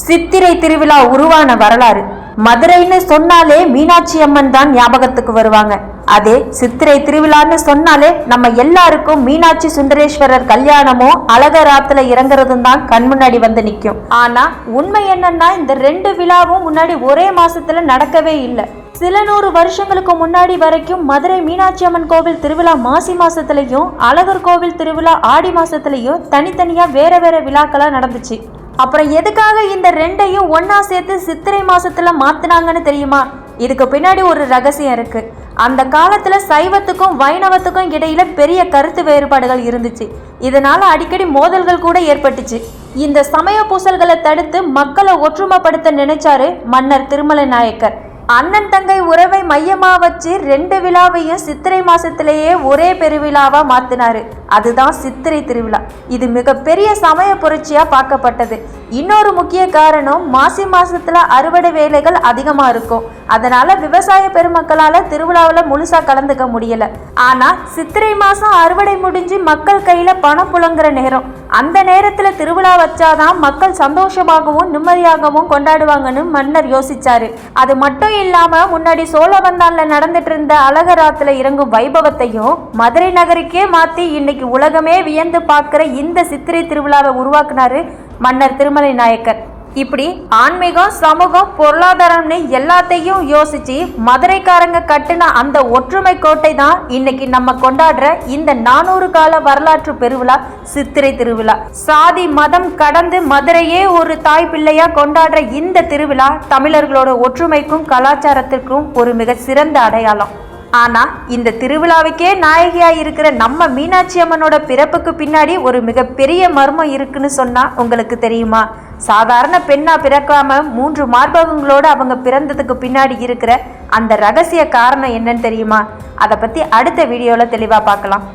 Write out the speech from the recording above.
சித்திரை திருவிழா உருவான வரலாறு. மதுரைன்னு சொன்னாலே மீனாட்சி அம்மன் தான் ஞாபகத்துக்கு வருவாங்க. அதே சித்திரை திருவிழான்னு சொன்னாலே நம்ம எல்லாருக்கும் மீனாட்சி சுந்தரேஸ்வரர் கல்யாணமும் அழகராத்துல இறங்குறதும் தான் கண் முன்னாடி வந்து நிற்கும். ஆனா உண்மை என்னன்னா, இந்த ரெண்டு விழாவும் முன்னாடி ஒரே மாசத்துல நடக்கவே இல்லை. சில 100 வருஷங்களுக்கு முன்னாடி வரைக்கும் மதுரை மீனாட்சி அம்மன் கோவில் திருவிழா மாசி மாசத்துலயும், அழகர் கோவில் திருவிழா ஆடி மாசத்துலயும் தனித்தனியா வேற வேற விழாக்களா நடந்துச்சு. அப்புறம் எதுக்காக இந்த ரெண்டையும் ஒன்னா சேர்த்து சித்திரை மாசத்துல மாத்தினாங்கன்னு தெரியுமா? இதுக்கு பின்னாடி ஒரு ரகசியம் இருக்கு. அந்த காலத்துல சைவத்துக்கும் வைணவத்துக்கும் இடையில பெரிய கருத்து வேறுபாடுகள் இருந்துச்சு. இதனால அடிக்கடி மோதல்கள் கூட ஏற்பட்டுச்சு. இந்த சமய பூசல்களை தடுத்து மக்களை ஒற்றுமைப்படுத்த நினைச்சாரு மன்னர் திருமலை நாயக்கர். அண்ணன் தங்கை உறவை மையமா வச்சு 2 விழாவையும் சித்திரை மாசத்திலேயே ஒரே பெருவிழாவா மாத்தினாரு. அதுதான் சித்திரை திருவிழா. இது மிகப்பெரிய சமய புரட்சியா பார்க்கப்பட்டது. இன்னொரு முக்கிய காரணம், மாசி மாசத்துல அறுவடை வேலைகள் அதிகமா இருக்கும். அதனால விவசாய பெருமக்களால திருவிழாவில் முழுசா கலந்துக்க முடியல. ஆனா சித்திரை மாசம் அறுவடை முடிஞ்சு மக்கள் கையில பணம் புழங்குற நேரம். அந்த நேரத்துல திருவிழா வச்சாதான் மக்கள் சந்தோஷமாகவும் நிம்மதியாகவும் கொண்டாடுவாங்கன்னு மன்னர் யோசிச்சாரு. அது மட்டும் இல்லாம முன்னாடி சோழவந்தான்ல நடந்துட்டு இருந்த அழகராத்துல இறங்கும் வைபவத்தையும் மதுரை நகருக்கே மாத்தி இன்னைக்கு உலகமே வியந்து பார்க்கிற இந்த சித்திரை திருவிழாவை உருவாக்குனாரு மன்னர் திருமலை நாயக்கர். இப்படி ஆன்மீகம், சமூகம், பொருளாதாரம்னு எல்லாத்தையும் யோசிச்சு மதுரைக்காரங்க கட்டின அந்த ஒற்றுமை கோட்டை தான் இன்னைக்கு நம்ம கொண்டாடுற இந்த 400 கால வரலாற்று பெருவிழா சித்திரை திருவிழா. சாதி மதம் கடந்து மதுரையே ஒரு தாய் பிள்ளையா கொண்டாடுற இந்த திருவிழா தமிழர்களோட ஒற்றுமைக்கும் கலாச்சாரத்திற்கும் ஒரு மிக சிறந்த அடையாளம். ஆனா இந்த திருவிழாவுக்கே நாயகியா இருக்கிற நம்ம மீனாட்சி அம்மனோட பிறப்புக்கு பின்னாடி ஒரு மிகப்பெரிய மர்மம் இருக்குன்னு சொன்னா உங்களுக்கு தெரியுமா? சாதாரண பெண்ணா பிறக்காம 3 மார்பகங்களோட அவங்க பிறந்ததுக்கு பின்னாடி இருக்கிற அந்த ரகசிய காரணம் என்னன்னு தெரியுமா? அதை பத்தி அடுத்த வீடியோல தெளிவா பார்க்கலாம்.